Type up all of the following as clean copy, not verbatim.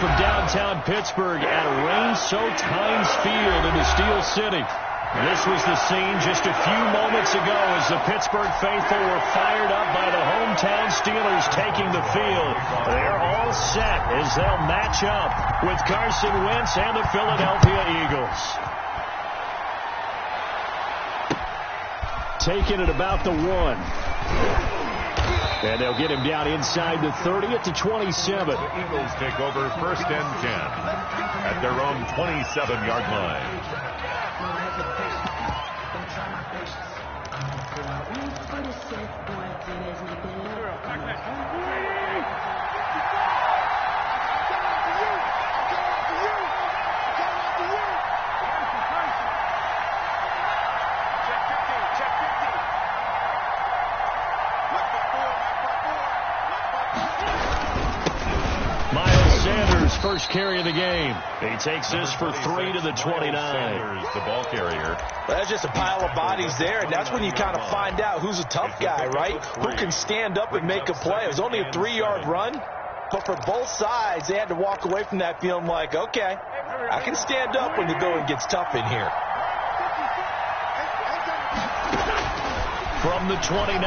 from downtown Pittsburgh at Rain-soaked Heinz Field in the Steel City. This was the scene just a few moments ago as the Pittsburgh faithful were fired up by the hometown Steelers taking the field. They're all set as they'll match up with Carson Wentz and the Philadelphia Eagles. Taking it about the 1. And they'll get him down inside the 30 at the 27. The Eagles take over 1st and 10 at their own 27-yard line. First carry of the game. He takes this for 3 to the 29. Sanders, the ball carrier. Well, that's just a pile of bodies there, and that's when you kind of find out who's a tough guy, right? Who can stand up and make a play. It was only a 3-yard run, but for both sides, they had to walk away from that feeling like, okay, I can stand up when the going gets tough in here. From the 29,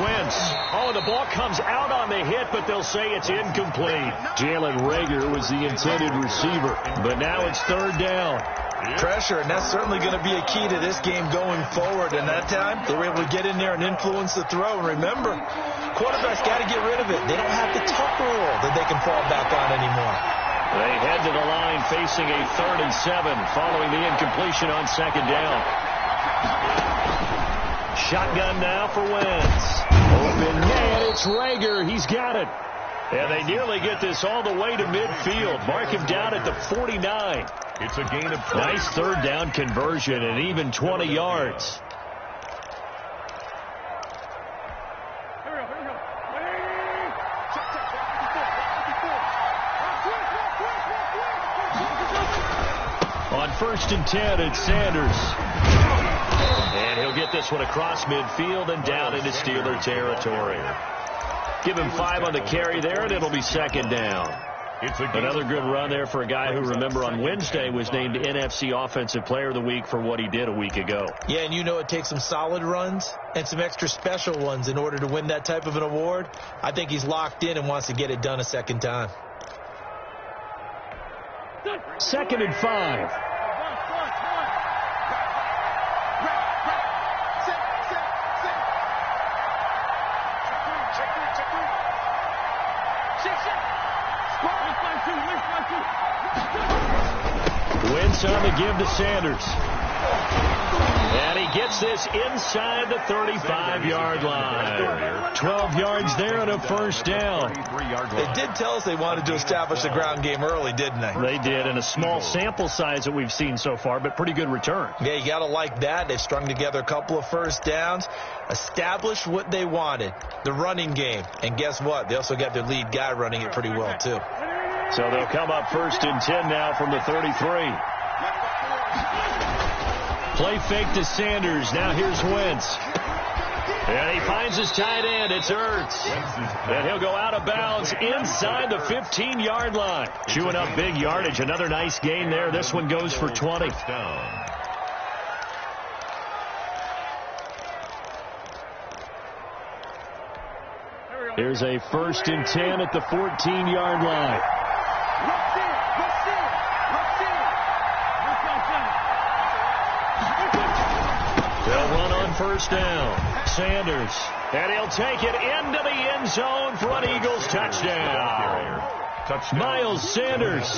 Wentz. Oh, the ball comes out on the hit, but they'll say it's incomplete. Jalen Reagor was the intended receiver, but now it's 3rd down. Pressure, and that's certainly going to be a key to this game going forward. And that time, they were able to get in there and influence the throw. And remember, quarterbacks got to get rid of it. They don't have the tuck rule that they can fall back on anymore. They head to the line facing a 3rd and 7 following the incompletion on 2nd down. Shotgun now for Wentz. Open man, it's Reagor. He's got it. And they nearly get this all the way to midfield. Mark him down at the 49. It's a gain of 20. Nice 3rd down conversion and even 20 yards. On 1st and 10, it's Sanders. And he'll get this one across midfield and down into Steeler territory. Give him 5 on the carry there, and it'll be 2nd down. Another good run there for a guy who, remember, on Wednesday was named NFC Offensive Player of the Week for what he did a week ago. Yeah, and you know it takes some solid runs and some extra special ones in order to win that type of an award. I think he's locked in and wants to get it done a 2nd time. 2nd and 5. Wentz on the give to Sanders. And he gets this inside the 35-yard line. 12 yards there and a 1st down. They did tell us they wanted to establish the ground game early, didn't they? They did, in a small sample size that we've seen so far, but pretty good return. Yeah, you got to like that. They've strung together a couple of 1st downs, established what they wanted, the running game. And guess what? They also got their lead guy running it pretty well, too. So they'll come up 1st and 10 now from the 33. Play fake to Sanders. Now here's Wentz. And he finds his tight end. It's Ertz. And he'll go out of bounds inside the 15-yard line. Chewing up big yardage. Another nice gain there. This one goes for 20. Here's a 1st and 10 at the 14-yard line. They'll run on 1st down. Sanders. And he'll take it into the end zone for an Eagles touchdown. Miles Sanders,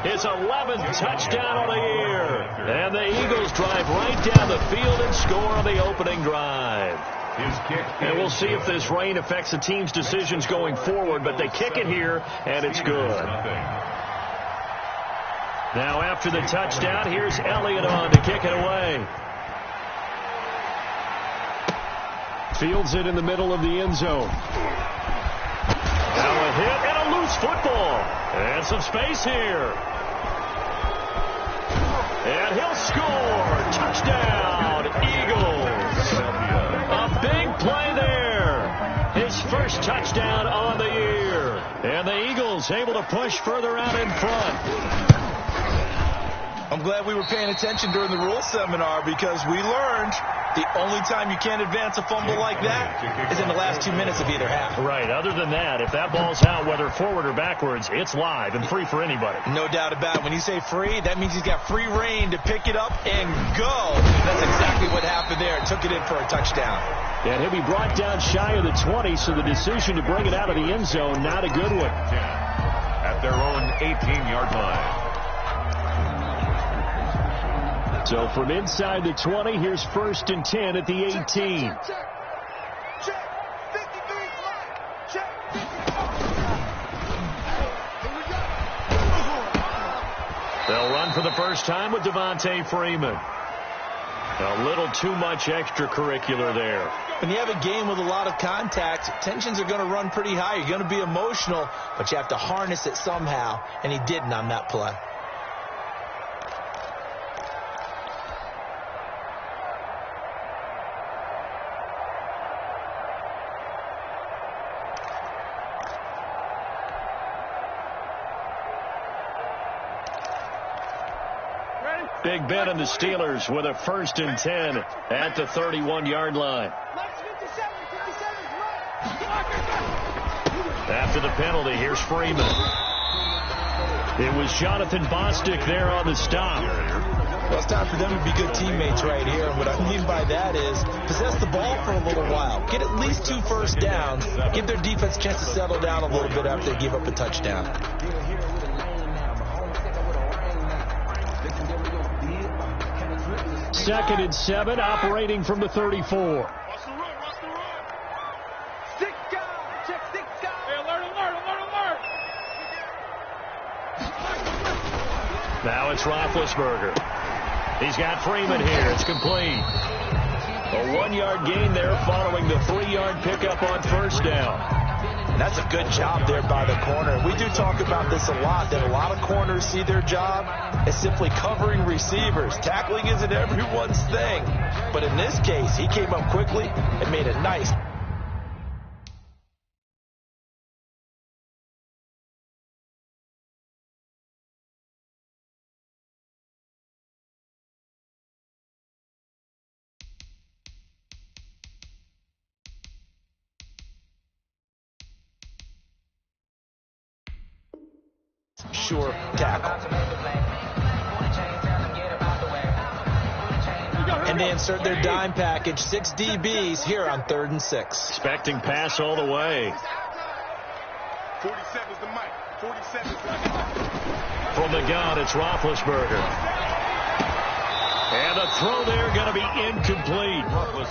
his 11th touchdown of the year. And the Eagles drive right down the field and score on the opening drive. And we'll see if this rain affects the team's decisions going forward, but they kick it here, and it's good. Now after the touchdown, here's Elliott on to kick it away. Fields it in the middle of the end zone. Now a hit and a loose football. And some space here. And he'll score. Touchdown, Eagles. A big play there. His first touchdown on the year. And the Eagles able to push further out in front. I'm glad we were paying attention during the rules seminar because we learned the only time you can't advance a fumble like that is in the last 2 minutes of either half. Right. Other than that, if that ball's out, whether forward or backwards, it's live and free for anybody. No doubt about it. When you say free, that means he's got free reign to pick it up and go. That's exactly what happened there. Took it in for a touchdown. And he'll be brought down shy of the 20, so the decision to bring it out of the end zone, not a good one. At their own 18-yard line. So from inside the 20, here's 1st and 10 at the 18. They'll run for the first time with Devontae Freeman. A little too much extracurricular there. When you have a game with a lot of contact, tensions are going to run pretty high. You're going to be emotional, but you have to harness it somehow, and he didn't on that play. Big Ben and the Steelers with a 1st and 10 at the 31-yard line. After the penalty, here's Freeman. It was Jonathan Bostic there on the stop. Well, it's time for them to be good teammates right here. And what I mean by that is possess the ball for a little while. Get at least 2 first downs. Give their defense a chance to settle down a little bit after they give up a touchdown. 2nd and 7, operating from the 34. Now it's Roethlisberger. He's got Freeman here. It's complete. A 1-yard gain there following the 3-yard pickup on 1st down. And that's a good job there by the corner. We do talk about this a lot, that a lot of corners see their job as simply covering receivers. Tackling isn't everyone's thing. But in this case, he came up quickly and made a nice. Sure tackle. And they insert their dime package, 6 DBs here on 3rd and 6. Expecting pass all the way. 47's the mic. 47's the mic. From the gun, it's Roethlisberger. And a throw there going to be incomplete.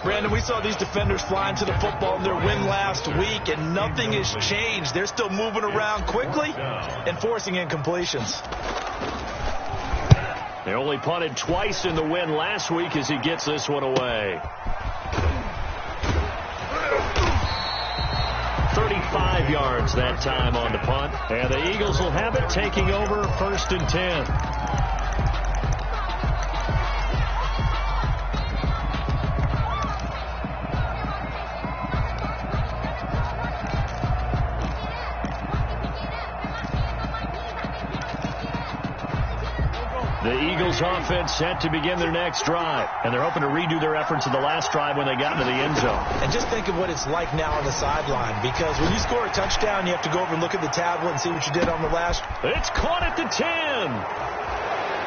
Brandon, we saw these defenders flying to the football in their win last week, and nothing has changed. They're still moving around quickly and forcing incompletions. They only punted twice in the win last week as he gets this one away. 35 yards that time on the punt. And the Eagles will have it, taking over 1st and 10. The Eagles offense set to begin their next drive, and they're hoping to redo their efforts in the last drive when they got into the end zone. And just think of what it's like now on the sideline, because when you score a touchdown, you have to go over and look at the tablet and see what you did on the last. It's caught at the 10.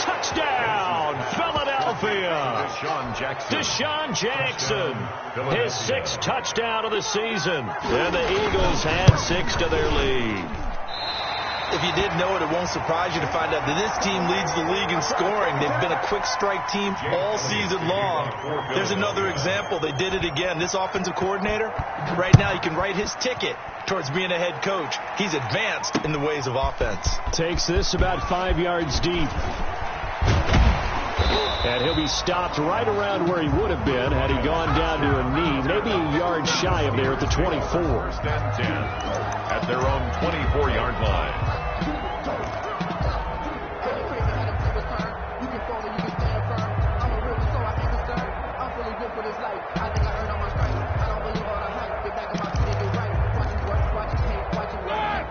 Touchdown, Philadelphia. Deshaun Jackson, his 6th touchdown of the season. And the Eagles had 6 to their lead. If you didn't know it, it won't surprise you to find out that this team leads the league in scoring. They've been a quick strike team all season long. There's another example. They did it again. This offensive coordinator, right now, you can write his ticket towards being a head coach. He's advanced in the ways of offense. Takes this about 5 yards deep. And he'll be stopped right around where he would have been had he gone down to a knee, maybe a yard shy of there at the 24. 1st and 10 at their own 24-yard line.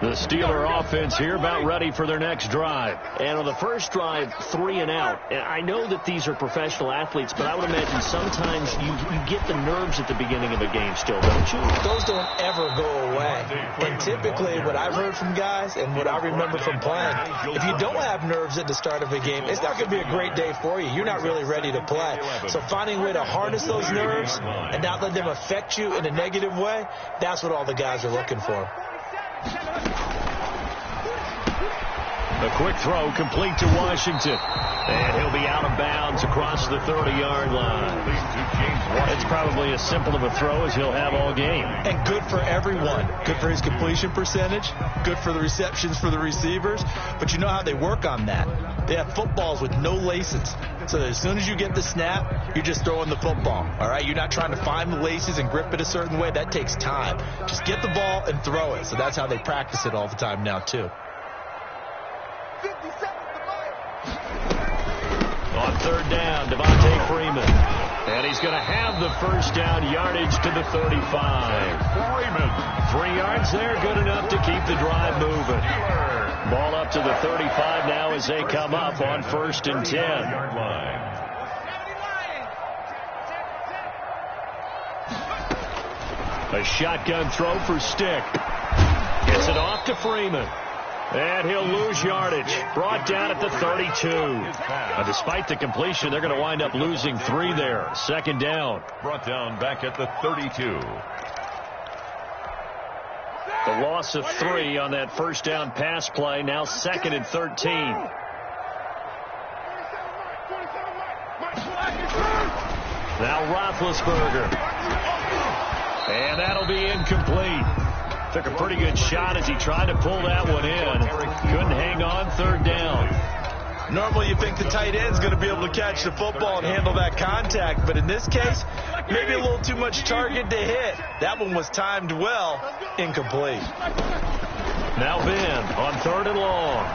The Steeler offense here about ready for their next drive. And on the first drive, 3 and out. And I know that these are professional athletes, but I would imagine sometimes you get the nerves at the beginning of a game still, don't you? Those don't ever go away. And typically what I've heard from guys and what I remember from playing, if you don't have nerves at the start of a game, it's not going to be a great day for you. You're not really ready to play. So finding a way to harness those nerves and not let them affect you in a negative way, that's what all the guys are looking for. A quick throw complete to Washington. And he'll be out of bounds across the 30-yard line. It's probably as simple of a throw as he'll have all game. And good for everyone. Good for his completion percentage. Good for the receptions for the receivers. But you know how they work on that. They have footballs with no laces. So as soon as you get the snap, you're just throwing the football. All right? You're not trying to find the laces and grip it a certain way. That takes time. Just get the ball and throw it. So that's how they practice it all the time now, too. On third down, Devontae Freeman. And he's going to have the first down yardage to the 35. Freeman. 3 yards there, good enough to keep the drive moving. Ball up to the 35 now as they come up on 1st and 10. A shotgun throw for Stick. Gets it off to Freeman. And he'll lose yardage. Brought down at the 32. Despite the completion, they're going to wind up losing 3 there. 2nd down. Brought down back at the 32. The loss of 3 on that first down pass play. Now 2nd and 13. Now Roethlisberger. And that'll be incomplete. Took a pretty good shot as he tried to pull that one in. Couldn't hang on. 3rd down. Normally you think the tight end's going to be able to catch the football and handle that contact, but in this case, maybe a little too much target to hit. That one was timed well. Incomplete. Now Ben on 3rd and long.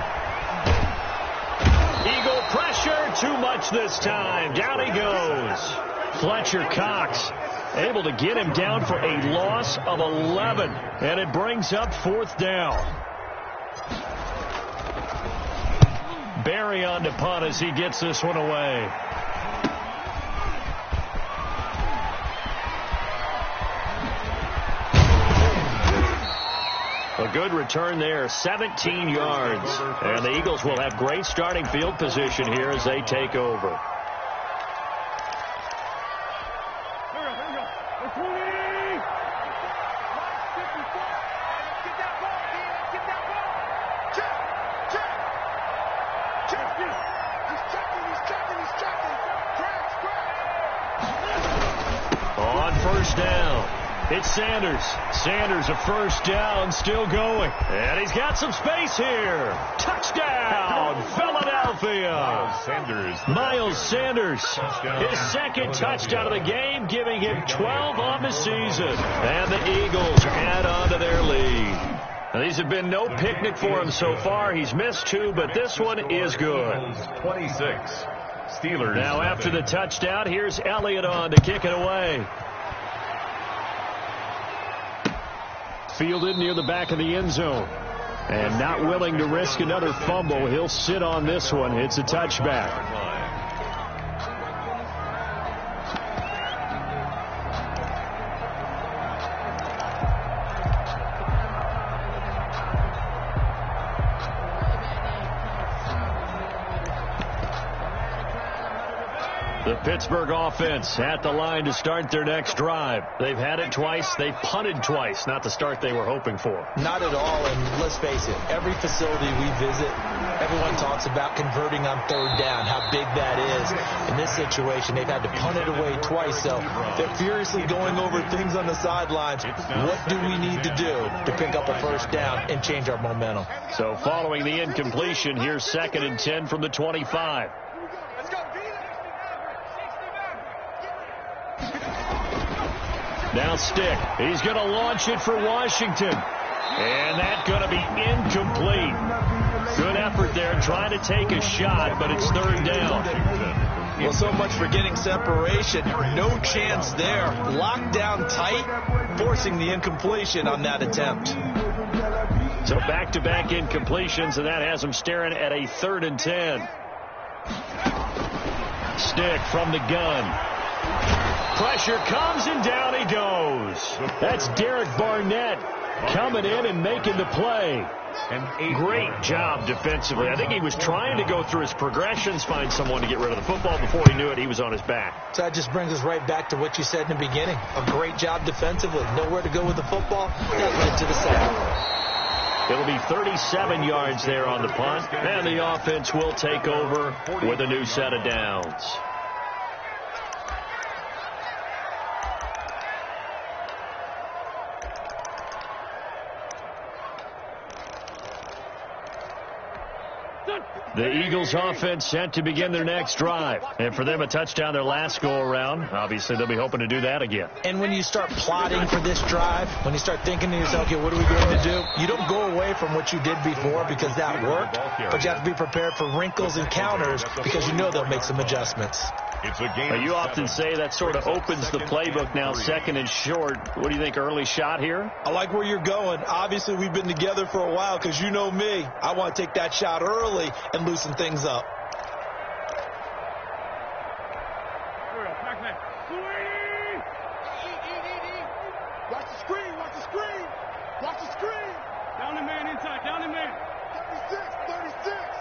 Eagle pressure. Too much this time. Down he goes. Fletcher Cox able to get him down for a loss of 11. And it brings up 4th down. Barry on to punt as he gets this one away. A good return there, 17 yards. And the Eagles will have great starting field position here as they take over. On 1st down, it's Sanders. Sanders a 1st down, still going. And he's got some space here. Touchdown, Philadelphia. Miles Sanders, his 2nd touchdown of the game, giving him 12 on the season. And the Eagles add on to their lead. Now, these have been no picnic for him so far. He's missed 2, but this one is good. 26. Steelers. Now after the touchdown, here's Elliott on to kick it away. Fielded near the back of the end zone. And not willing to risk another fumble. He'll sit on this one. It's a touchback. The Pittsburgh offense at the line to start their next drive. They've had it twice. They've punted twice. Not the start they were hoping for. Not at all, and let's face it, every facility we visit, everyone talks about converting on 3rd down, how big that is. In this situation, they've had to punt it away twice, so they're furiously going over things on the sidelines. What do we need to do to pick up a 1st down and change our momentum? So following the incompletion, here's 2nd and 10 from the 25. Now Stick. He's going to launch it for Washington. And that's going to be incomplete. Good effort there trying to take a shot, but it's 3rd down. Well, so much for getting separation. No chance there. Locked down tight, forcing the incompletion on that attempt. So back-to-back incompletions, and that has them staring at a 3rd and 10. Stick from the gun. Pressure comes, and down he goes. That's Derek Barnett coming in and making the play. Great job defensively. I think he was trying to go through his progressions, find someone to get rid of the football. Before he knew it, he was on his back. So that just brings us right back to what you said in the beginning. A great job defensively. Nowhere to go with the football. That led to the sack. It'll be 37 yards there on the punt, and the offense will take over with a new set of downs. The Eagles offense set to begin their next drive. And for them, a touchdown their last go-around. Obviously, they'll be hoping to do that again. And when you start plotting for this drive, when you start thinking to yourself, okay, what are we going to do? You don't go away from what you did before because that worked. But you have to be prepared for wrinkles and counters because you know they'll make some adjustments. It's a game. You often say that sort of opens the playbook now, 2nd and short. What do you think, early shot here? I like where you're going. Obviously, we've been together for a while because you know me. I want to take that shot early and loosen things up. Watch the screen, watch the screen. Watch the screen. Down the man inside, down the man. 36.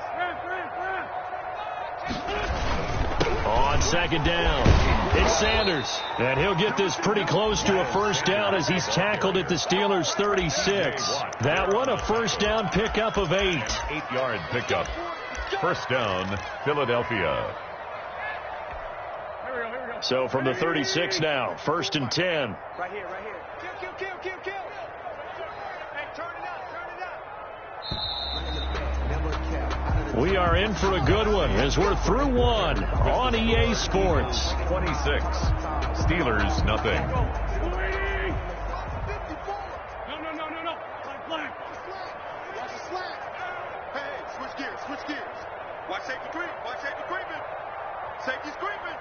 On 2nd down, it's Sanders. And he'll get this pretty close to a 1st down as he's tackled at the Steelers' 36. That one, a 1st down pickup of 8. 8-yard pickup. 1st down, Philadelphia. So from the 36 now, 1st and 10. Right here. Kill. Hey, turn it up. We are in for a good one as we're through one on EA Sports. 26. Steelers, nothing. No. Flag. Watch the slack. Hey, switch gears. Watch safety creeping. Safety's creeping.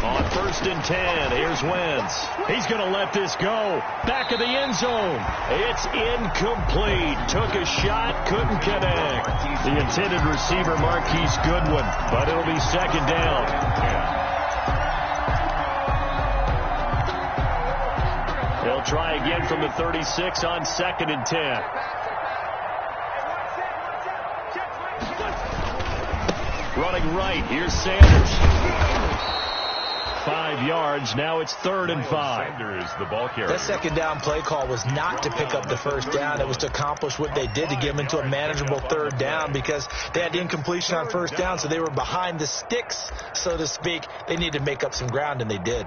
On 1st and 10, here's Wentz. He's going to let this go. Back of the end zone. It's incomplete. Took a shot, couldn't connect. The intended receiver, Marquise Goodwin, but it'll be 2nd down. They'll try again from the 36 on 2nd and 10. Running right, here's Sanders. 5 yards, now it's 3rd and 5. Sanders, the ball carrier. That 2nd down play call was not to pick up the 1st down. It was to accomplish what they did to get them into a manageable 3rd down because they had incompletion on 1st down, so they were behind the sticks, so to speak. They needed to make up some ground, and they did.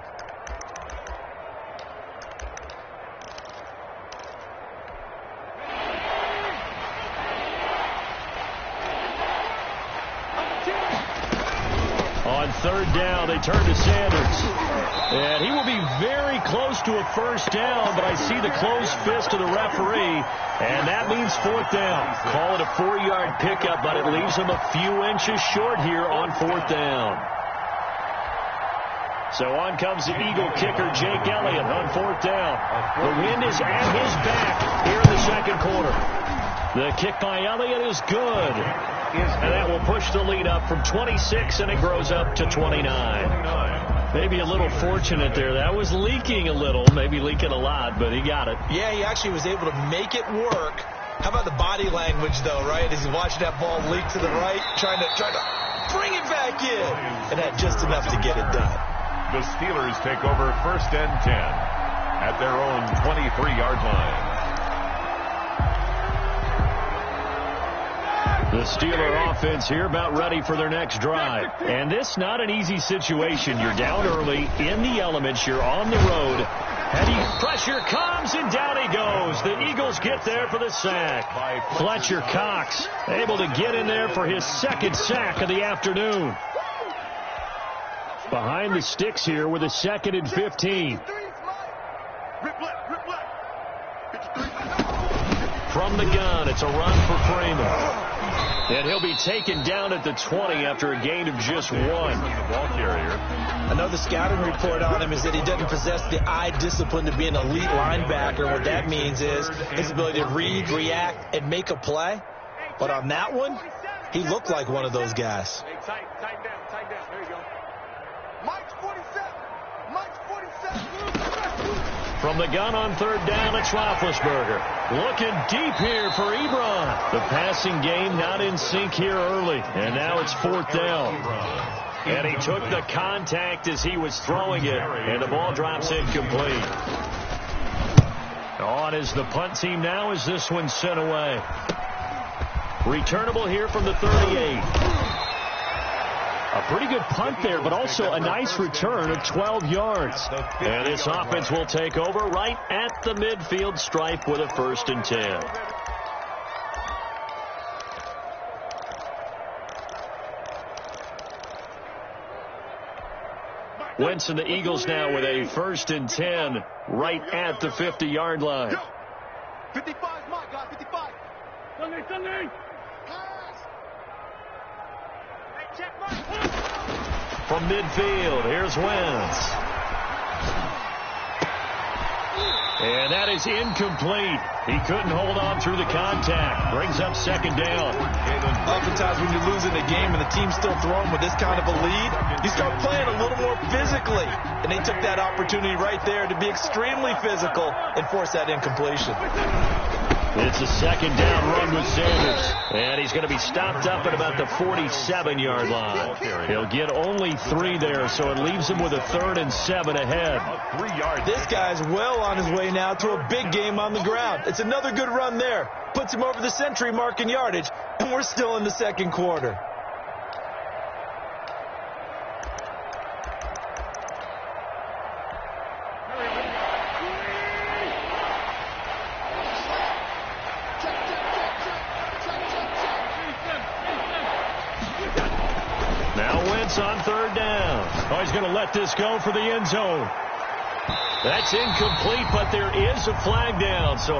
On 3rd down, they turn to Sanders. And he will be very close to a 1st down, but I see the closed fist of the referee, and that means 4th down. Call it a 4-yard pickup, but it leaves him a few inches short here on 4th down. So on comes the Eagle kicker, Jake Elliott, on 4th down. The wind is at his back here in the 2nd quarter. The kick by Elliott is good. And that will push the lead up from 26, and it grows up to 29. Maybe a little fortunate there. That was leaking a little, maybe leaking a lot, but he got it. Yeah, he actually was able to make it work. How about the body language, though, right? As he's watching that ball leak to the right, trying to bring it back in, and had just enough to get it done. The Steelers take over 1st and 10 at their own 23-yard line. The Steeler offense here about ready for their next drive. And this not an easy situation. You're down early, in the elements, you're on the road. Heavy pressure comes, and down he goes. The Eagles get there for the sack. Fletcher Cox able to get in there for his 2nd sack of the afternoon. Behind the sticks here with a 2nd and 15. From the gun, it's a run for Freeman. And he'll be taken down at the 20 after a gain of just 1. The ball carrier. Another scouting report on him is that he doesn't possess the eye discipline to be an elite linebacker. What that means is his ability to read, react, and make a play. But on that one, he looked like one of those guys. Hey, tighten down. There you go. Mike's 47. Mike's 47. From the gun on third down, it's Roethlisberger. Looking deep here for Ebron. The passing game not in sync here early. And now it's fourth down. And he took the contact as he was throwing it. And the ball drops incomplete. On is the punt team now as this one's sent away. Returnable here from the 38. A pretty good punt there, but also a nice return of 12 yards. And this offense will take over right at the midfield stripe with a 1st and 10. Wentz and the Eagles now with a 1st and 10 right at the 50-yard line. 55 is mine, guys. 55. Sunday. From midfield, here's Wentz. And that is incomplete. He couldn't hold on through the contact. Brings up 2nd down. Oftentimes when you're losing a game and the team's still throwing with this kind of a lead, you start playing a little more physically. And they took that opportunity right there to be extremely physical and force that incompletion. It's a 2nd down run with Sanders. And he's going to be stopped up at about the 47-yard line. He'll get only 3 there, so it leaves him with a 3rd and 7 ahead. 3 yards. This guy's well on his way now to a big game on the ground. It's another good run there. Puts him over the century mark in yardage, and we're still in the 2nd quarter. On 3rd down. Oh, he's going to let this go for the end zone. That's incomplete, but there is a flag down. So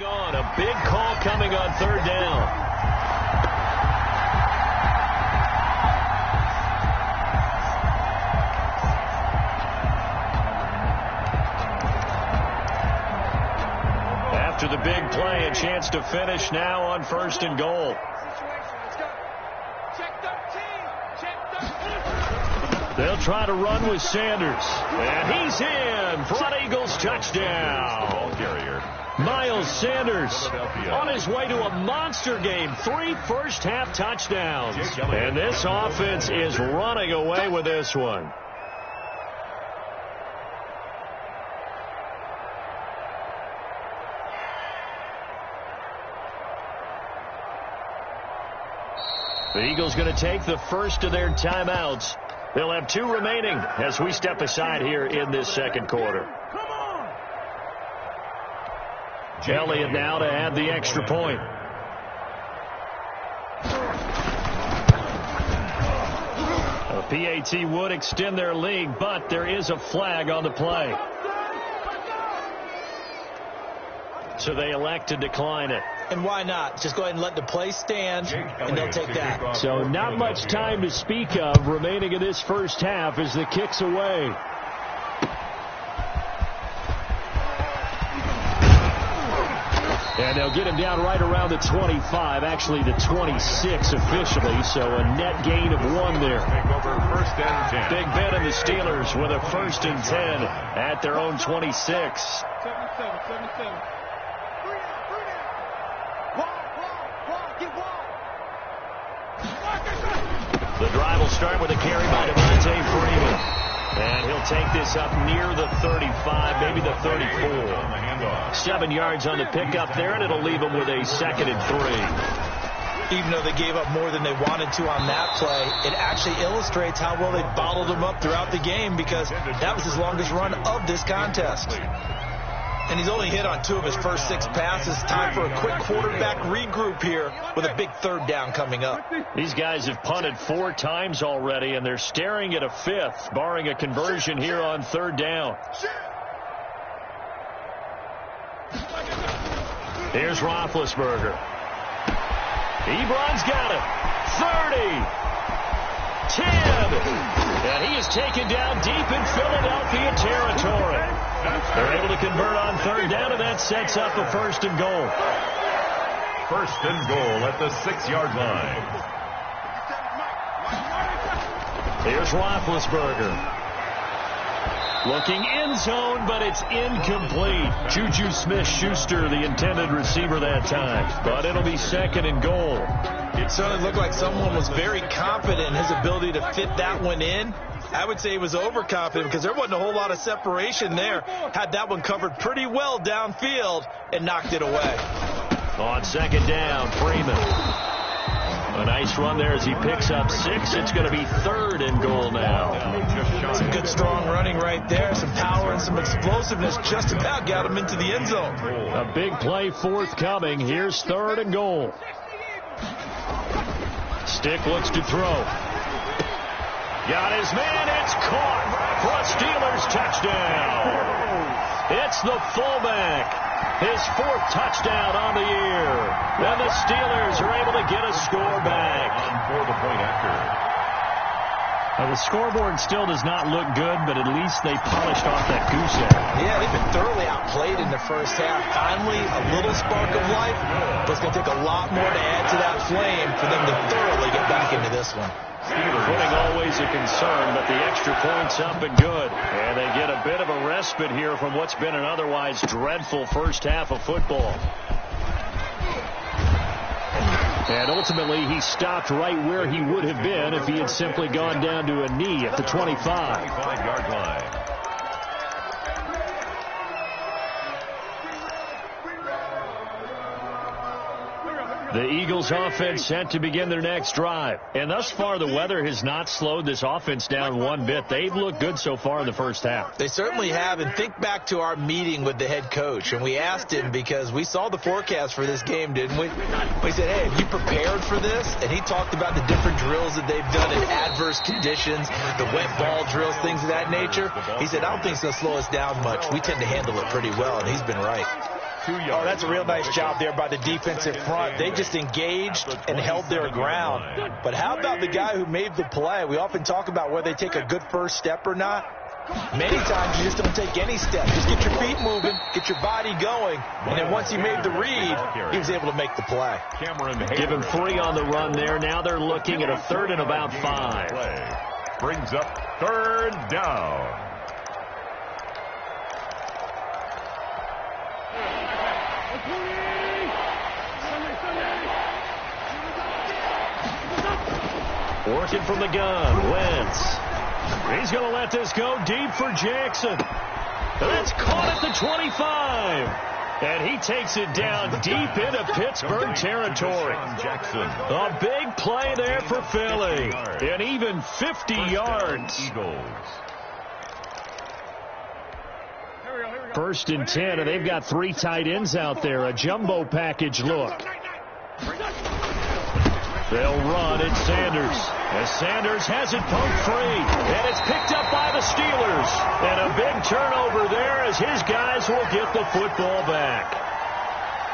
on a big call coming on 3rd down. After the big play, a chance to finish now on 1st and goal. They'll try to run with Sanders. And he's in. Front Eagles touchdown. Ball carrier. Miles Sanders on his way to a monster game. 3 first-half touchdowns. And this offense is running away with this one. The Eagles going to take the first of their timeouts. They'll have 2 remaining as we step aside here in this 2nd quarter. Elliott now to add the extra point. A PAT would extend their lead, but there is a flag on the play. So they elect to decline it. And why not? Just go ahead and let the play stand, and they'll take that. So not much time to speak of remaining in this first half as the kick's away. And they'll get him down right around the 25, actually the 26 officially, so a net gain of 1 there. Take over first and 10. Big Ben and the Steelers with a 1st and 10 at their own 26. 7-7. The drive will start with a carry by Devontae Freeman. And he'll take this up near the 35, maybe the 34. 7 yards on the pickup there, and it'll leave him with a 2nd and 3. Even though they gave up more than they wanted to on that play, it actually illustrates how well they bottled him up throughout the game, because that was his longest run of this contest. And he's only hit on 2 of his first 6 passes. Time for a quick quarterback regroup here with a big 3rd down coming up. These guys have punted 4 times already, and they're staring at a 5th, barring a conversion here on 3rd down. Here's Roethlisberger. Ebron's got it. 30. 10. And he is taken down deep in Philadelphia territory. They're able to convert on 3rd down, and that sets up a 1st and goal. 1st and goal at the 6-yard line. Here's Roethlisberger. Looking end zone, but it's incomplete. Juju Smith-Schuster, the intended receiver that time. But it'll be 2nd and goal. It certainly looked like someone was very confident in his ability to fit that one in. I would say he was overconfident because there wasn't a whole lot of separation there. Had that one covered pretty well downfield and knocked it away. On 2nd down, Freeman. A nice run there as he picks up 6. It's going to be 3rd and goal now. Some good strong running right there. Some power and some explosiveness just about got him into the end zone. A big play forthcoming. Here's 3rd and goal. Stick looks to throw. Got his man. It's caught for a Steelers touchdown. It's the fullback. His 4th touchdown on the year. And the Steelers are able to get a score back. For the point after. The scoreboard still does not look good, but at least they polished off that goose egg. Yeah, they've been thoroughly outplayed in the first half. Finally, a little spark of life, but it's going to take a lot more to add to that flame for them to thoroughly get back into this one. Footing always a concern, but the extra point's up and good. And they get a bit of a respite here from what's been an otherwise dreadful first half of football. And ultimately, he stopped right where he would have been if he had simply gone down to a knee at the 25. 25-yard line. The Eagles offense set to begin their next drive. And thus far, the weather has not slowed this offense down one bit. They've looked good so far in the first half. They certainly have. And think back to our meeting with the head coach. And we asked him because we saw the forecast for this game, didn't we? We said, hey, have you prepared for this? And he talked about the different drills that they've done in adverse conditions, the wet ball drills, things of that nature. He said, I don't think it's going to slow us down much. We tend to handle it pretty well, and he's been right. Oh, that's a real nice job there by the defensive front. They just engaged and held their ground. But how about the guy who made the play? We often talk about whether they take a good first step or not. Many times you just don't take any steps. Just get your feet moving, get your body going, and then once he made the read, he was able to make the play. Give him 3 on the run there. Now they're looking at a 3rd and about 5. Brings up 3rd down. Working from the gun, Wentz. He's going to let this go deep for Jackson. And that's caught at the 25. And he takes it down deep into Pittsburgh territory. Jackson. A big play there for Philly. And even 50 yards. Eagles. 1st and 10, and they've got 3 tight ends out there. A jumbo package look. They'll run at Sanders. As Sanders has it poked free. And it's picked up by the Steelers. And a big turnover there as his guys will get the football back.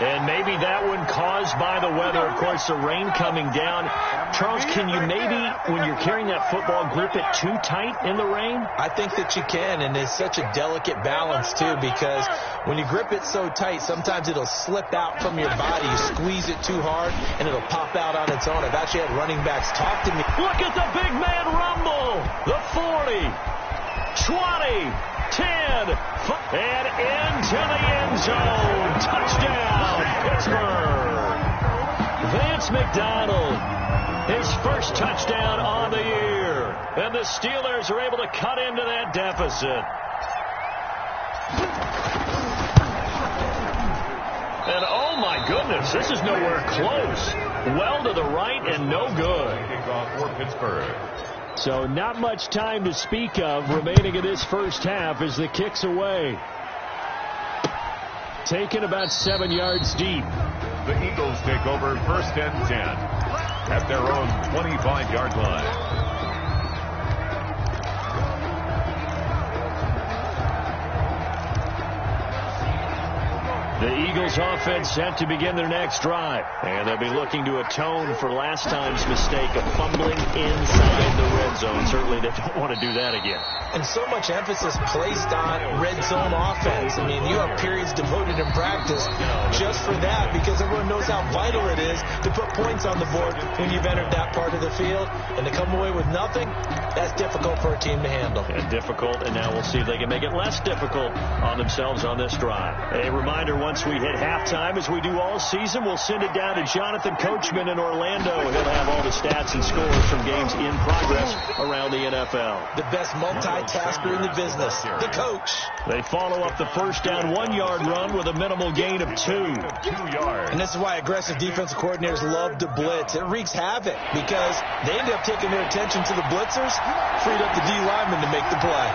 And maybe that one caused by the weather. Of course, the rain coming down. Charles, can you maybe, when you're carrying that football, grip it too tight in the rain? I think that you can, and it's such a delicate balance, too, because when you grip it so tight, sometimes it'll slip out from your body. You squeeze it too hard, and it'll pop out on its own. I've actually had running backs talk to me. Look at the big man rumble. The 40, 20, 10, and into the end zone. Touchdown, Pittsburgh. Vance McDonald, his first touchdown on the year. And the Steelers are able to cut into that deficit. And oh my goodness, this is nowhere close. Well to the right and no good. For Pittsburgh. So not much time to speak of remaining in this first half as the kick's away. Taken about 7 yards deep. The Eagles take over 1st and 10 at their own 25-yard line. The Eagles offense set to begin their next drive. And they'll be looking to atone for last time's mistake of fumbling inside the red zone. Certainly they don't want to do that again. And so much emphasis placed on red zone offense. I mean, you have periods devoted in practice just for that because everyone knows how vital it is to put points on the board when you've entered that part of the field. And to come away with nothing, that's difficult for a team to handle. And difficult, and now we'll see if they can make it less difficult on themselves on this drive. A reminder, once we hit halftime, as we do all season, we'll send it down to Jonathan Coachman in Orlando. He'll have all the stats and scores from games in progress around the NFL. The best multitasker in the business, the coach. They follow up the first down 1-yard run with a minimal gain of 2 yards. And this is why aggressive defensive coordinators love to blitz. It wreaks havoc because they end up taking their attention to the blitzers, freed up the D lineman to make the play.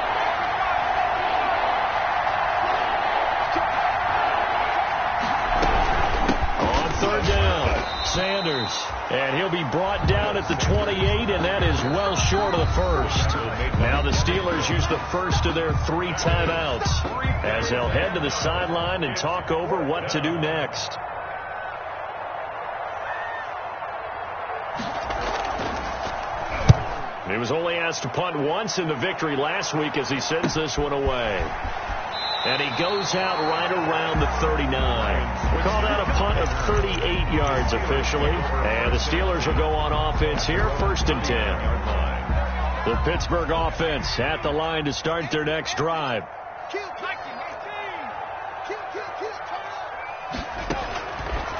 Sanders, and he'll be brought down at the 28, and that is well short of the first. Now the Steelers use the first of their 3 timeouts as they'll head to the sideline and talk over what to do next. He was only asked to punt once in the victory last week as he sends this one away. And he goes out right around the 39. Called out a punt of 38 yards officially. And the Steelers will go on offense here, 1st and 10. The Pittsburgh offense at the line to start their next drive.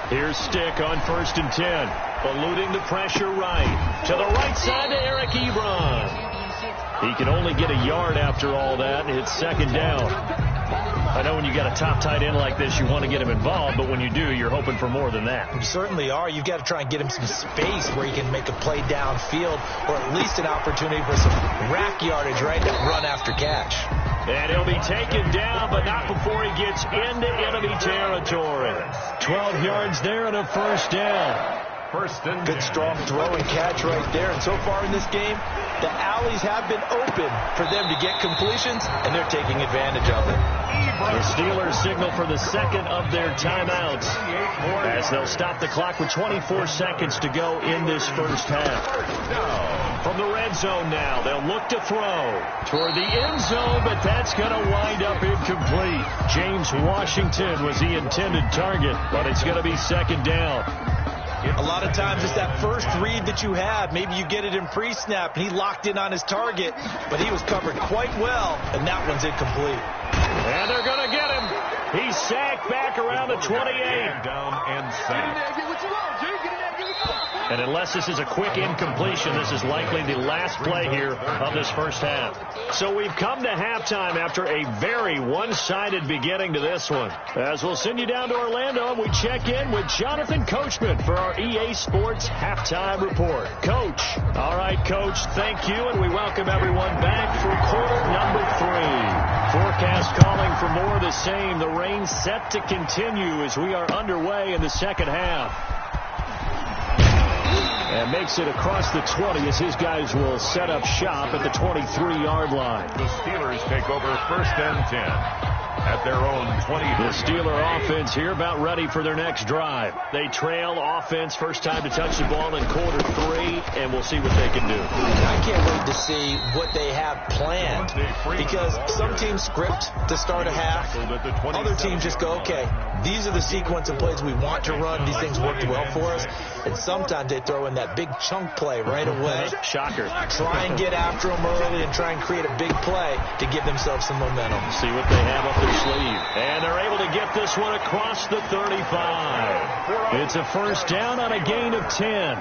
Here's Stick on 1st and 10. Eluding the pressure right. To the right side to Eric Ebron. He can only get a yard after all that, and it's 2nd down. I know when you got a top tight end like this, you want to get him involved, but when you do, you're hoping for more than that. You certainly are. You've got to try and get him some space where he can make a play downfield, or at least an opportunity for some rack yardage, right? That run after catch. And he'll be taken down, but not before he gets into enemy territory. 12 yards there and a 1st down. Good strong throw and catch right there. And so far in this game, the alleys have been open for them to get completions, and they're taking advantage of it. The Steelers signal for the 2nd of their timeouts as they'll stop the clock with 24 seconds to go in this first half. From the red zone now, they'll look to throw toward the end zone, but that's going to wind up incomplete. James Washington was the intended target, but it's going to be 2nd down. A lot of times it's that first read that you have. Maybe you get it in pre-snap, and he locked in on his target, but he was covered quite well, and that one's incomplete. And they're going to get him. He's sacked back around the 28. Down and sacked. And unless this is a quick incompletion, this is likely the last play here of this first half. So we've come to halftime after a very one-sided beginning to this one. As we'll send you down to Orlando, and we check in with Jonathan Coachman for our EA Sports Halftime Report. Coach. All right, Coach, thank you, and we welcome everyone back for quarter number 3. Forecast calling for more of the same. The rain set to continue as we are underway in the second half. And makes it across the 20 as his guys will set up shop at the 23-yard line. The Steelers take over 1st and 10. at their own 20. The Steeler offense here about ready for their next drive. They trail offense, first time to touch the ball in quarter 3, and we'll see what they can do. I can't wait to see what they have planned, because some teams script to start a half. Other teams just go, okay, these are the sequence of plays we want to run. These things worked well for us. And sometimes they throw in that big chunk play right away. Shocker. Try and get after them early and try and create a big play to give themselves some momentum. See what they have up their sleeve. And they're able to get this one across the 35. It's a first down on a gain of 10.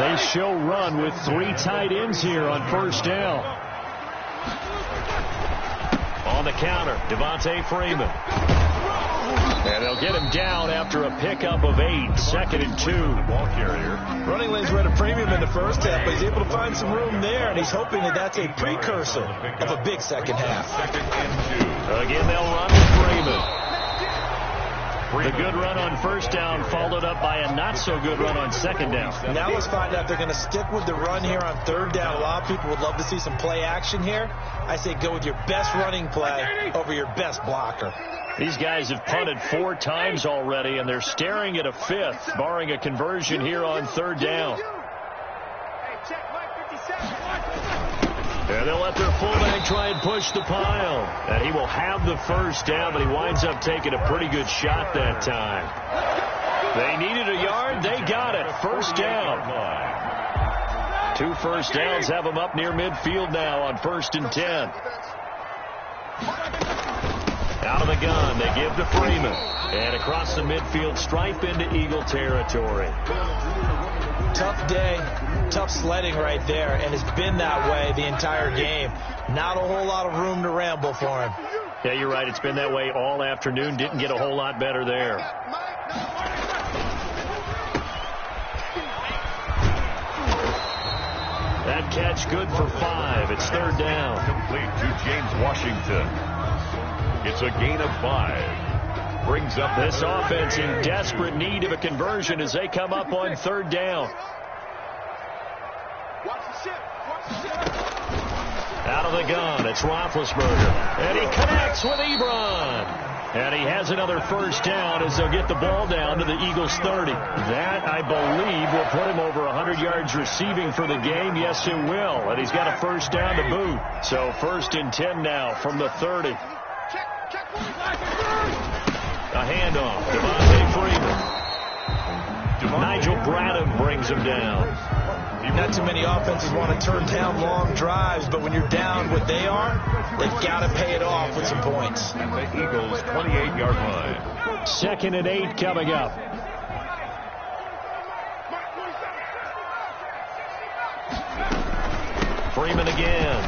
They show run with 3 tight ends here on first down. On the counter, Devontae Freeman. And they'll get him down after a pickup of 8, 2nd and 2. Ball carrier. Running lanes were at a premium in the first half, but he's able to find some room there, and he's hoping that that's a precursor of a big second half. 2nd and 2. Again, they'll run with Freeman. The good run on first down followed up by a not-so-good run on second down. Now let's find out if they're going to stick with the run here on third down. A lot of people would love to see some play action here. I say go with your best running play over your best blocker. These guys have punted 4 times already, and they're staring at a 5th, barring a conversion here on third down. And they'll let their fullback try and push the pile. And he will have the first down, but he winds up taking a pretty good shot that time. They needed a yard. They got it. First down. 2 first downs have them up near midfield now on 1st and 10. Out of the gun, they give to Freeman. And across the midfield stripe into Eagle territory. Tough day, tough sledding right there, and it's been that way the entire game. Not a whole lot of room to ramble for him. Yeah, you're right. It's been that way all afternoon. Didn't get a whole lot better there. That catch good for 5. It's third down. Complete to James Washington. It's a gain of 5. Brings up this offense in desperate need of a conversion as they come up on third down. Out of the gun, it's Roethlisberger. And he connects with Ebron. And he has another first down as they'll get the ball down to the Eagles 30. That, I believe, will put him over 100 yards receiving for the game. Yes, it will. And he's got a first down to boot. So 1st and 10 now from the 30. A handoff. Devontae Freeman. Nigel Bradham brings him down. Not too many offenses want to turn down long drives, but when you're down what they are, they've got to pay it off with some points. At the Eagles' 28-yard line. 2nd and 8 coming up. Freeman again.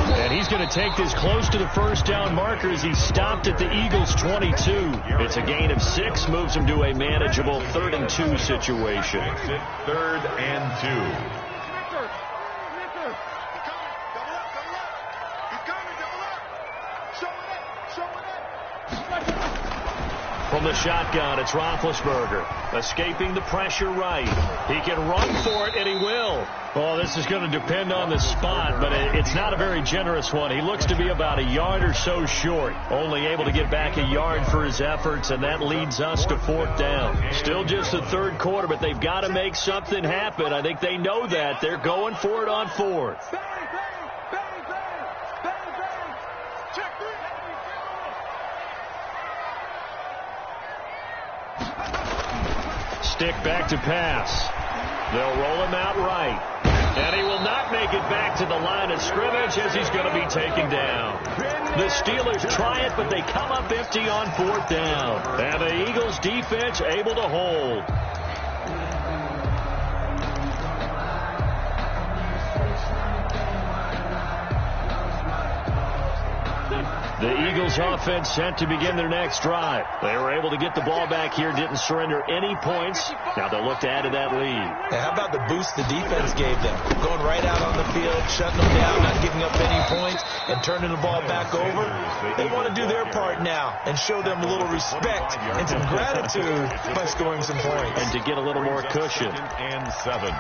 And he's going to take this close to the first down marker as he stopped at the Eagles' 22. It's a gain of 6, moves him to a manageable 3rd and 2 situation. 3rd and 2. From the shotgun, it's Roethlisberger. Escaping the pressure right. He can run for it, and he will. Well, this is going to depend on the spot, but it's not a very generous one. He looks to be about a yard or so short. Only able to get back a yard for his efforts, and that leads us to 4th down. Still just the 3rd quarter, but they've got to make something happen. I think they know that. They're going for it on 4th. Stick back to pass. They'll roll him out right. And he will not make it back to the line of scrimmage as he's going to be taken down. The Steelers try it, but they come up empty on 4th down. And the Eagles defense able to hold. The Eagles offense set to begin their next drive. They were able to get the ball back here, didn't surrender any points. Now they'll look to add to that lead. Yeah, how about the boost the defense gave them? Going right out on the field, shutting them down, not giving up any points, and turning the ball back over. They want to do their part now and show them a little respect and some gratitude by scoring some points. And to get a little more cushion. 2nd and 7.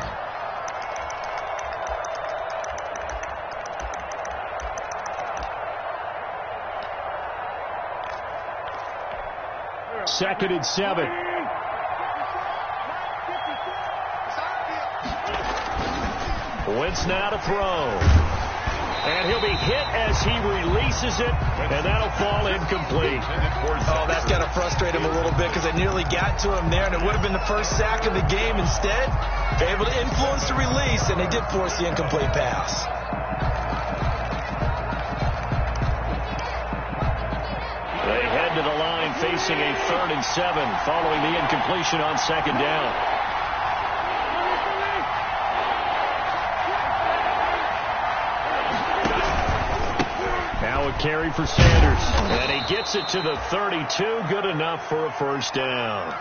2nd and 7. Wentz now to throw. And he'll be hit as he releases it, and that'll fall incomplete. Oh, that's got to frustrate him a little bit because it nearly got to him there, and it would have been the first sack of the game. Instead, they're able to influence the release, and they did force the incomplete pass. They head to the line facing a 3rd and 7 following the incompletion on 2nd down. Now a carry for Sanders. And he gets it to the 32. Good enough for a first down.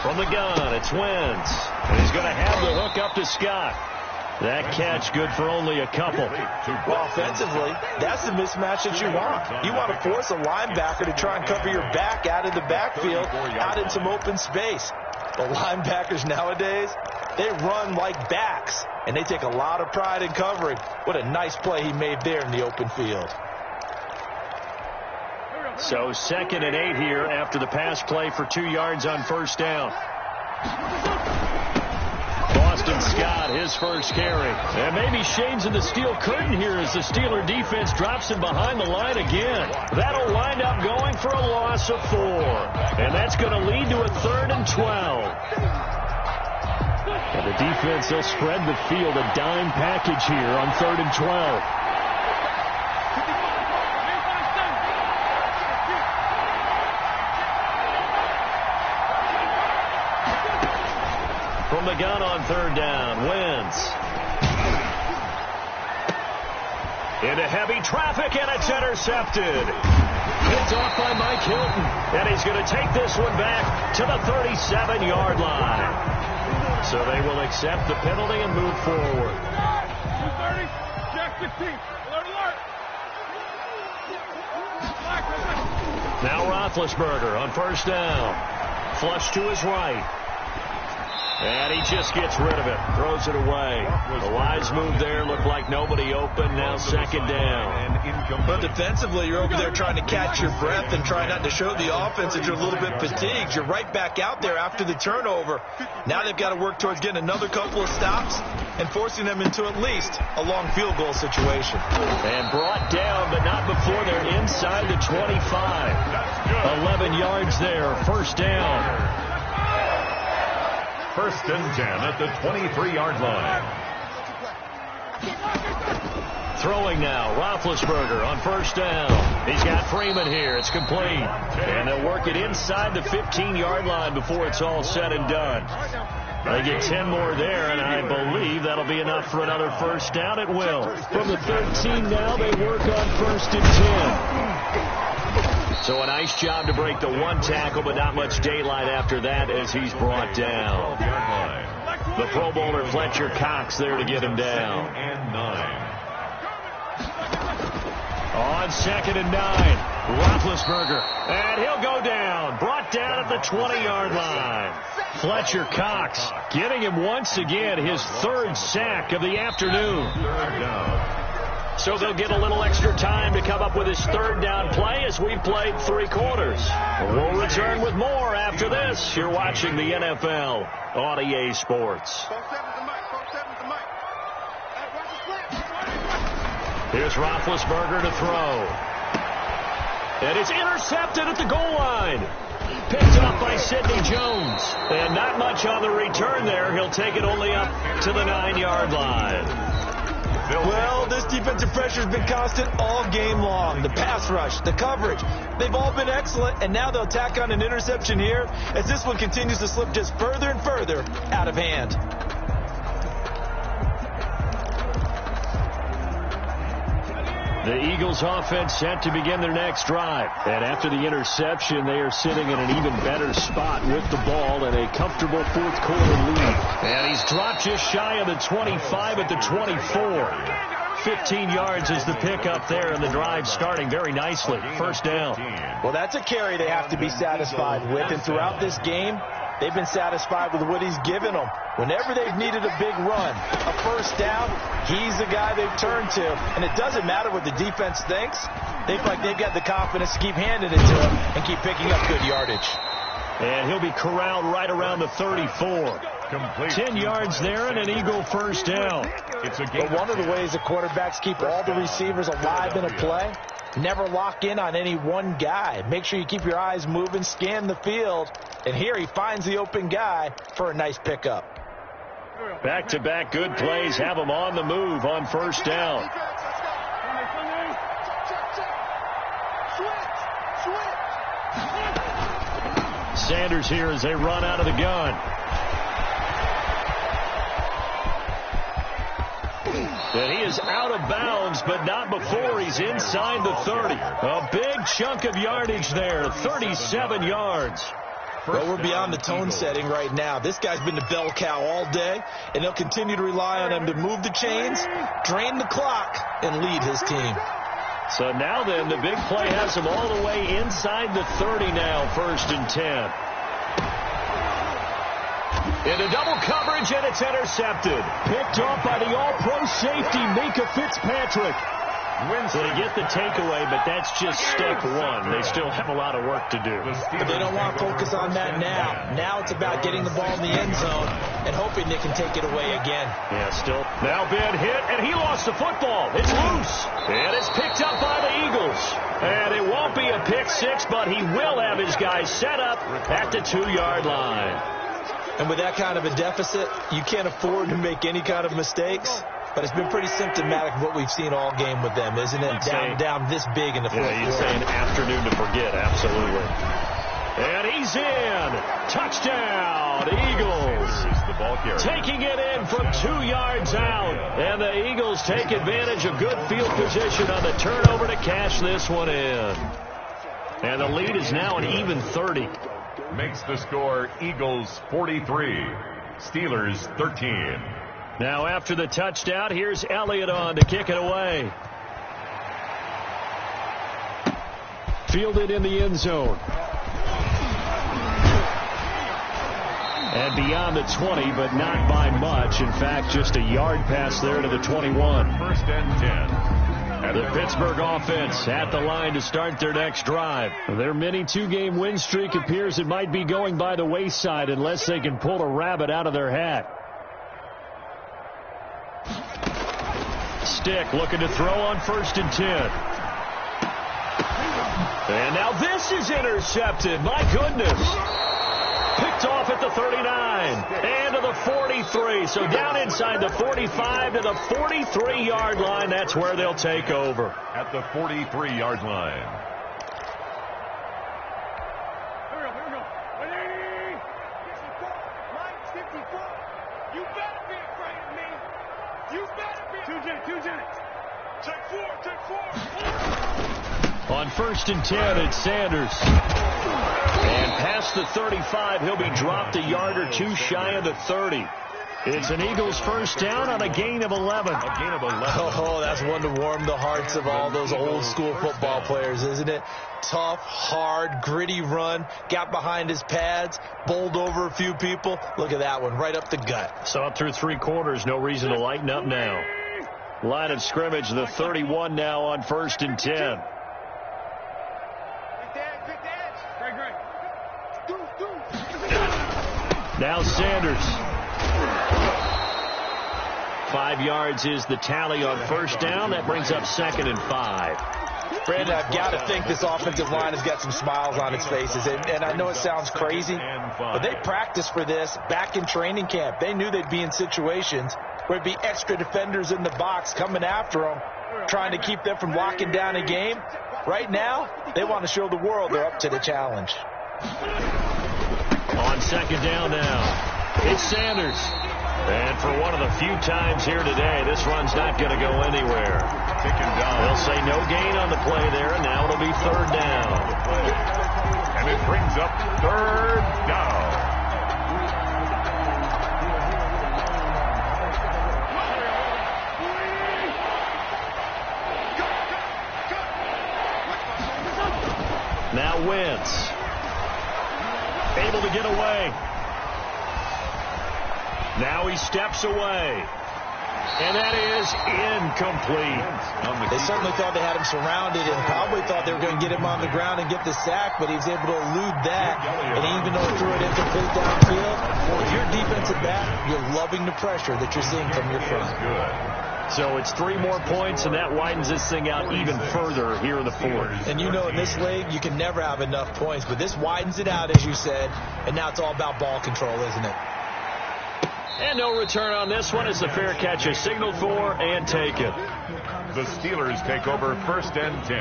From the gun, it's Wentz. And he's going to have the hook up to Scott. That catch good for only a couple. Offensively, that's the mismatch that you want. You want to force a linebacker to try and cover your back out of the backfield, out in some open space. The linebackers nowadays, they run like backs, and they take a lot of pride in covering. What a nice play he made there in the open field. So 2nd and 8 here after the pass play for 2 yards on first down. Boston Scott, his first carry. And maybe shades in the steel curtain here as the Steeler defense drops him behind the line again. That'll wind up going for a loss of 4. And that's going to lead to a 3rd and 12. And the defense, they'll spread the field, a dime package here on 3rd and 12. From the gun on 3rd down, Wentz. Into heavy traffic, and it's intercepted. Picked off by Mike Hilton. And he's going to take this one back to the 37-yard line. So they will accept the penalty and move forward. 230, Jack 15. Alert, alert. Now Roethlisberger on first down. Flush to his right. And he just gets rid of it. Throws it away. A wise move there. Looked like nobody open. Now 2nd down. But defensively, you're over there trying to catch your breath and try not to show the offense that you're a little bit fatigued. You're right back out there after the turnover. Now they've got to work towards getting another couple of stops and forcing them into at least a long field goal situation. And brought down, but not before they're inside the 25. 11 yards there. First down. 1st and 10 at the 23-yard line. Throwing now, Roethlisberger on first down. He's got Freeman here. It's complete. And they'll work it inside the 15-yard line before it's all said and done. They get 10 more there, and I believe that'll be enough for another first down. It will. From the 13 now, they work on 1st and 10. So a nice job to break the 1 tackle, but not much daylight after that as he's brought down. The Pro Bowler Fletcher Cox there to get him down. On 2nd and 9, Roethlisberger, and he'll go down. Brought down at the 20-yard line. Fletcher Cox getting him once again his 3rd sack of the afternoon. So they'll get a little extra time to come up with his 3rd down play as we've played 3 quarters. We'll return with more after this. You're watching the NFL on EA Sports. Here's Roethlisberger to throw. And it's intercepted at the goal line. Picked up by Sidney Jones. And not much on the return there. He'll take it only up to the 9-yard line. Well, this defensive pressure has been constant all game long. The pass rush, the coverage, they've all been excellent, and now they'll tack on an interception here as this one continues to slip just further and further out of hand. The Eagles offense set to begin their next drive. And after the interception, they are sitting in an even better spot with the ball and a comfortable 4th quarter lead. And he's dropped just shy of the 25 at the 24. 15 yards is the pickup there, and the drive starting very nicely. First down. Well, that's a carry they have to be satisfied with, and throughout this game, they've been satisfied with what he's given them. Whenever they've needed a big run, a first down, he's the guy they've turned to. And it doesn't matter what the defense thinks. They feel like they've got the confidence to keep handing it to him and keep picking up good yardage. And he'll be corralled right around the 34. Complete. 10 yards there and an Eagle first down. But one of the ways the quarterbacks keep all the receivers alive in a play, never lock in on any one guy. Make sure you keep your eyes moving, scan the field. And here he finds the open guy for a nice pickup. Back-to-back good plays have him on the move on first down. Sanders here as they run out of the gun. And he is out of bounds, but not before he's inside the 30. A big chunk of yardage there, 37 yards. Well, we're beyond the tone setting right now. This guy's been the bell cow all day, and they'll continue to rely on him to move the chains, drain the clock, and lead his team. So now then, the big play has him all the way inside the 30 now, 1st and 10. Into double coverage, and it's intercepted. Picked off by the all-pro safety, Minkah Fitzpatrick. So they get the takeaway, but that's just step one. They still have a lot of work to do. But they don't want to focus on that now. Now it's about getting the ball in the end zone and hoping they can take it away again. Yeah, still. Now Ben hit, and he lost the football. It's loose. And it's picked up by the Eagles. And it won't be a pick six, but he will have his guys set up at the 2-yard line. And with that kind of a deficit, you can't afford to make any kind of mistakes. But it's been pretty symptomatic of what we've seen all game with them, isn't it? Down this big in the fourth quarter. You'd say an afternoon to forget, absolutely. And he's in. Touchdown, Eagles. Taking it in from 2 yards out. And the Eagles take advantage of good field position on the turnover to cash this one in. And the lead is now an even 30. Makes the score Eagles 43, Steelers 13. Now after the touchdown, here's Elliott on to kick it away. Fielded in the end zone. And beyond the 20, but not by much. In fact, just a yard pass there to the 21. 1st and 10. The Pittsburgh offense at the line to start their next drive. Their mini 2-game win streak appears it might be going by the wayside unless they can pull a rabbit out of their hat. Stick looking to throw on 1st and 10. And now this is intercepted. My goodness. Picked off at the 39 and to the 43. So down inside the 45 to the 43-yard line. That's where they'll take over. At the 43-yard line. Here we go. Ready? 54. You better be afraid of me. You better be. 2 Jennings. Take 4. On 1st and 10, it's Sanders. And past the 35, he'll be dropped a yard or two shy of the 30. It's an Eagles first down on a gain of 11. Oh, that's one to warm the hearts of all those old school football players, isn't it? Tough, hard, gritty run. Got behind his pads, bowled over a few people. Look at that one, right up the gut. So up through 3 quarters, no reason to lighten up now. Line of scrimmage, the 31 now on 1st and 10. Now Sanders. 5 yards is the tally on 1st down. That brings up 2nd and 5. Brandon, I've got to think this offensive line has got some smiles on its faces. And I know it sounds crazy, but they practiced for this back in training camp. They knew they'd be in situations where there'd be extra defenders in the box coming after them, trying to keep them from locking down a game. Right now, they want to show the world they're up to the challenge. On 2nd down now, it's Sanders. And for one of the few times here today, this run's not going to go anywhere. They'll say no gain on the play there, and now it'll be 3rd down. And it brings up 3rd down. Now Wentz. Able to get away. Now he steps away. And that is incomplete. They certainly thought they had him surrounded and probably thought they were going to get him on the ground and get the sack, but he was able to elude that. And even though he threw it incomplete downfield, if you're defensive back, you're loving the pressure that you're seeing from your front. So it's 3 more points, and that widens this thing out even further here in the fourth. And you know in this league, you can never have enough points, but this widens it out, as you said, and now it's all about ball control, isn't it? And no return on this one as the fair catch is signaled for and taken. The Steelers take over 1st and 10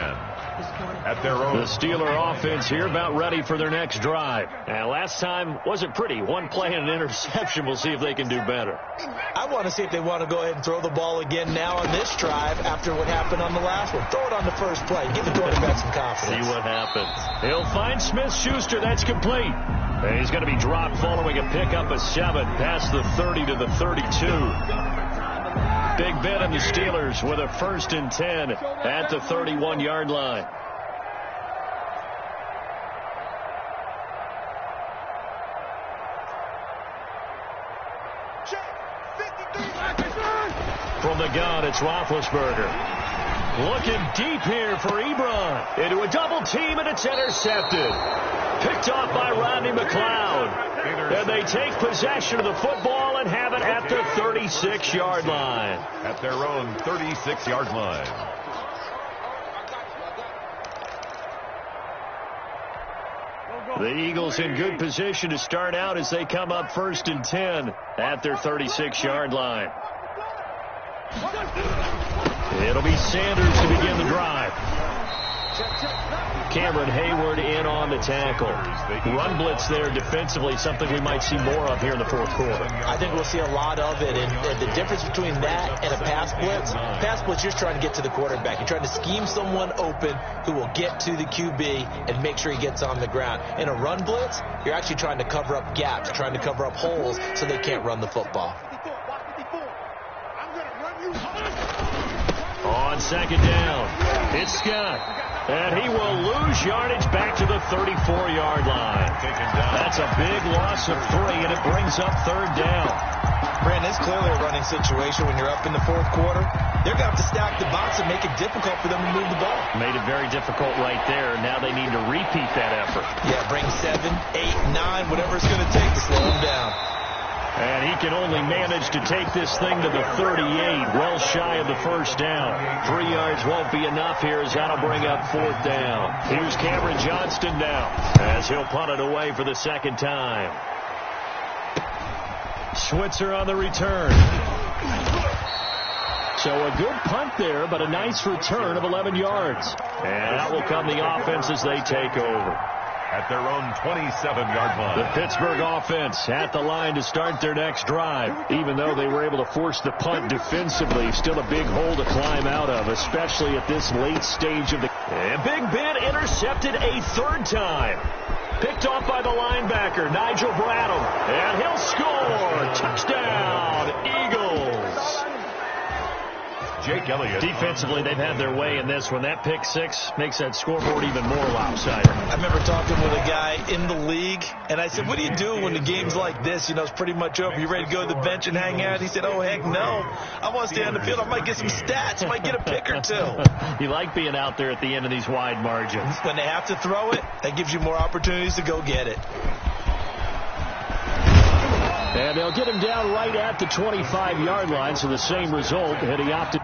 at their own. The Steeler offense here about ready for their next drive. And last time wasn't pretty. 1 play and an interception. We'll see if they can do better. I want to see if they want to go ahead and throw the ball again now on this drive after what happened on the last one. Throw it on the first play. Give the quarterback some confidence. See what happens. He'll find Smith-Schuster. That's complete. And he's going to be dropped following a pickup of 7 past the 30 to the 32. Big Ben and the Steelers with a 1st and 10 at the 31-yard line. From the gun, it's Roethlisberger. Looking deep here for Ebron. Into a double team, and it's intercepted. Picked off by Rodney McLeod. And they take possession of the football and have it at the 36-yard line. At their own 36-yard line. The Eagles in good position to start out as they come up 1st and 10 at their 36-yard line. It'll be Sanders to begin the drive. Cameron Hayward in on the tackle. Run blitz there defensively, something we might see more of here in the fourth quarter. I think we'll see a lot of it, and the difference between that and a pass blitz, you're trying to get to the quarterback. You're trying to scheme someone open who will get to the QB and make sure he gets on the ground. In a run blitz, you're actually trying to cover up gaps, trying to cover up holes so they can't run the football. On 2nd down, it's Scott. And he will lose yardage back to the 34-yard line. That's a big loss of 3, and it brings up 3rd down. Brandon, it's clearly a running situation when you're up in the fourth quarter. They're going to have to stack the box and make it difficult for them to move the ball. Made it very difficult right there. Now they need to repeat that effort. Yeah, bring 7, 8, 9, whatever it's going to take to slow them down. And he can only manage to take this thing to the 38, well shy of the 1st down. 3 yards won't be enough here as that'll bring up 4th down. Here's Cameron Johnston now as he'll punt it away for the 2nd time. Switzer on the return. So a good punt there, but a nice return of 11 yards. And out will come the offense as they take over. At their own 27-yard line. The Pittsburgh offense at the line to start their next drive. Even though they were able to force the punt defensively, still a big hole to climb out of, especially at this late stage of the... And Big Ben intercepted a 3rd time. Picked off by the linebacker, Nigel Bradham. And he'll score. Touchdown, Eagles. Jake Elliott. Defensively, they've had their way in this one. That pick 6 makes that scoreboard even more lopsided. I remember talking with a guy in the league, and I said, what do you do when the game's like this? You know, it's pretty much over. You ready to go to the bench and hang out? He said, oh, heck no. I want to stay on the field. I might get some stats. I might get a pick or 2. You like being out there at the end of these wide margins. When they have to throw it, that gives you more opportunities to go get it. And they'll get him down right at the 25-yard line, so the same result had he opted.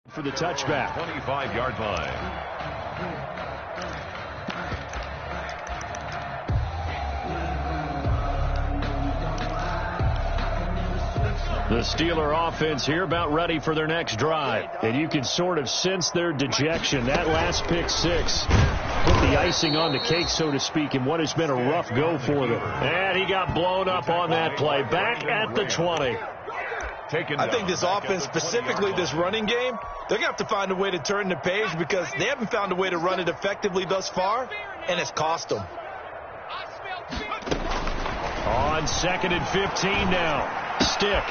For the touchback. 25-yard line. The Steeler offense here about ready for their next drive. And you can sort of sense their dejection. That last pick six put the icing on the cake, so to speak, in what has been a rough go for them. And he got blown up on that play. Back at the 20. I think this offense, specifically this running game, they're going to have to find a way to turn the page because they haven't found a way to run it effectively thus far, and it's cost them. On 2nd and 15 now. Stick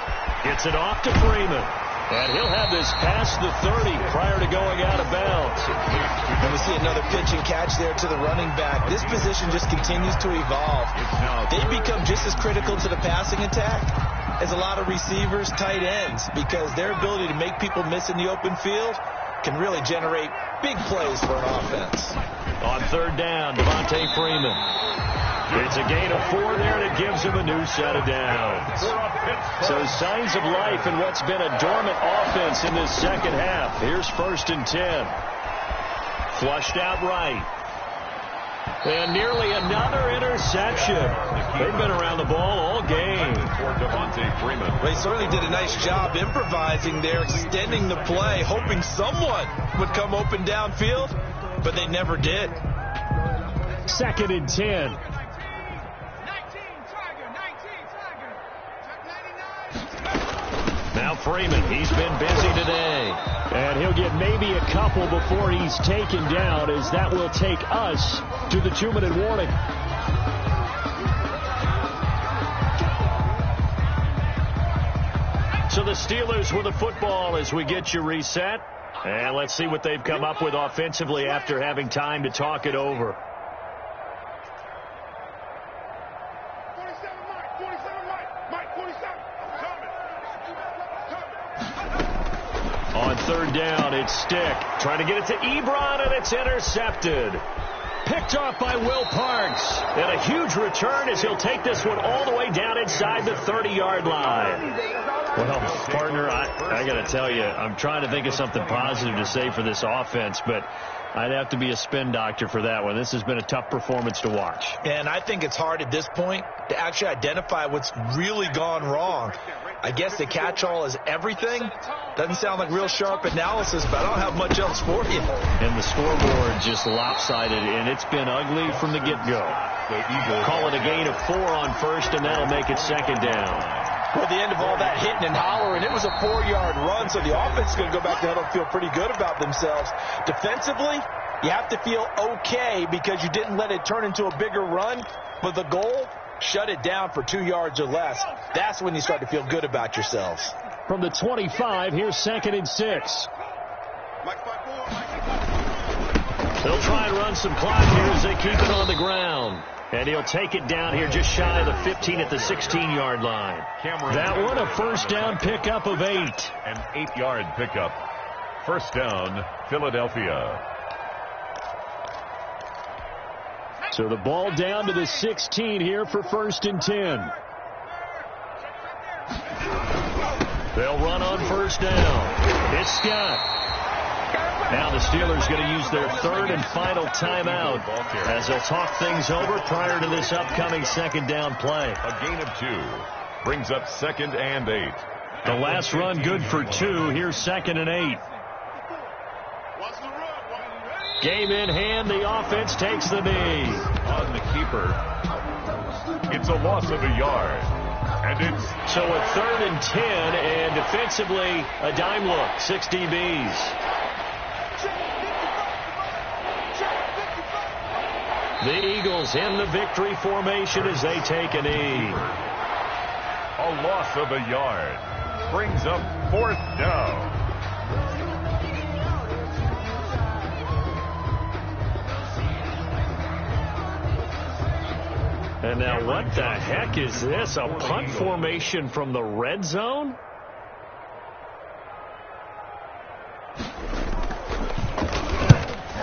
gets it off to Freeman. And he'll have this past the 30 prior to going out of bounds. And we see another pitch and catch there to the running back. This position just continues to evolve. They become just as critical to the passing attack as a lot of receivers, tight ends, because their ability to make people miss in the open field can really generate big plays for an offense. On 3rd down, Devontae Freeman. It's a gain of 4 there, and it gives him a new set of downs. So signs of life in what's been a dormant offense in this second half. Here's 1st and 10. Flushed out right. And nearly another interception. They've been around the ball all game. They certainly did a nice job improvising there, extending the play, hoping someone would come open downfield, but they never did. 2nd and 10. Now Freeman, he's been busy today. And he'll get maybe a couple before he's taken down, as that will take us to the 2-minute warning. So the Steelers with the football as we get you reset. And let's see what they've come up with offensively after having time to talk it over. On 3rd down, it's Stick. Trying to get it to Ebron, and it's intercepted. Picked off by Will Parks. And a huge return as he'll take this one all the way down inside the 30-yard line. Well, partner, I got to tell you, I'm trying to think of something positive to say for this offense, but I'd have to be a spin doctor for that one. This has been a tough performance to watch. And I think it's hard at this point to actually identify what's really gone wrong. I guess the catch-all is everything. Doesn't sound like real sharp analysis, but I don't have much else for you. And the scoreboard just lopsided, and it's been ugly from the get-go. Call it a gain of 4 on 1st, and that'll make it 2nd down. Well, at the end of all that hitting and hollering, it was a 4-yard run, so the offense is going to go back to huddle and feel pretty good about themselves. Defensively, you have to feel okay because you didn't let it turn into a bigger run, but the goal, shut it down for 2 yards or less. That's when you start to feel good about yourselves. From the 25, here's 2nd and 6. They'll try and run some clock here as they keep it on the ground. And he'll take it down here just shy of the 15 at the 16-yard line. That one, a 1st down pickup of 8. An 8-yard pickup. 1st down, Philadelphia. So the ball down to the 16 here for 1st and 10. They'll run on 1st down. It's Scott. Now the Steelers going to use their 3rd and final timeout as they'll talk things over prior to this upcoming 2nd down play. A gain of 2 brings up 2nd and 8. The last run good for 2. Here's 2nd and 8. Game in hand. The offense takes the knee. On the keeper. It's a loss of a yard. And it's so a 3rd and 10, and defensively a dime look. 6 DBs. The Eagles in the victory formation as they take a knee. A loss of a yard brings up 4th down. And now what the heck is this? A punt formation from the red zone?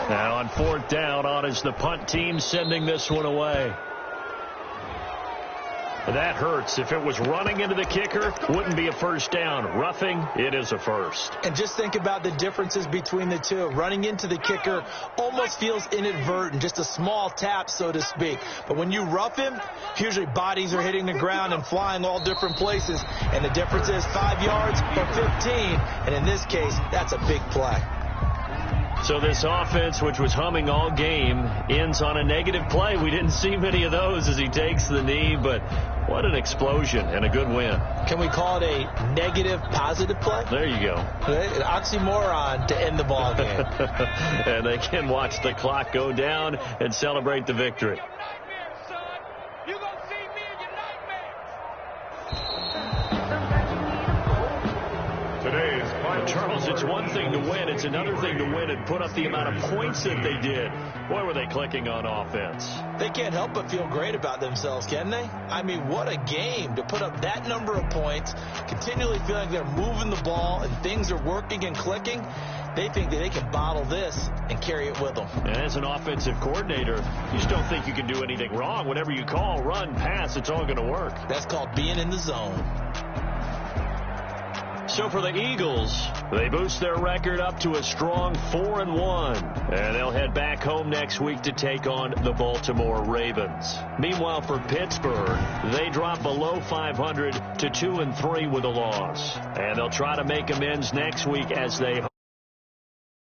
Now on 4th down, on is the punt team sending this one away. That hurts. If it was running into the kicker, wouldn't be a first down. Roughing, it is a first. And just think about the differences between the two. Running into the kicker almost feels inadvertent, just a small tap, so to speak. But when you rough him, usually bodies are hitting the ground and flying all different places. And the difference is 5 yards or 15. And in this case, that's a big play. So this offense, which was humming all game, ends on a negative play. We didn't see many of those as he takes the knee, but what an explosion and a good win. Can we call it a negative positive play? There you go. An oxymoron to end the ball game. And they can watch the clock go down and celebrate the victory. Charles, it's one thing to win. It's another thing to win and put up the amount of points that they did. Boy, were they clicking on offense. They can't help but feel great about themselves, can they? I mean, what a game to put up that number of points, continually feeling they're moving the ball and things are working and clicking. They think that they can bottle this and carry it with them. And as an offensive coordinator, you just don't think you can do anything wrong. Whatever you call, run, pass, it's all going to work. That's called being in the zone. So for the Eagles, they boost their record up to a strong 4-1. And they'll head back home next week to take on the Baltimore Ravens. Meanwhile, for Pittsburgh, they drop below 500 to 2-3 with a loss. And they'll try to make amends next week as they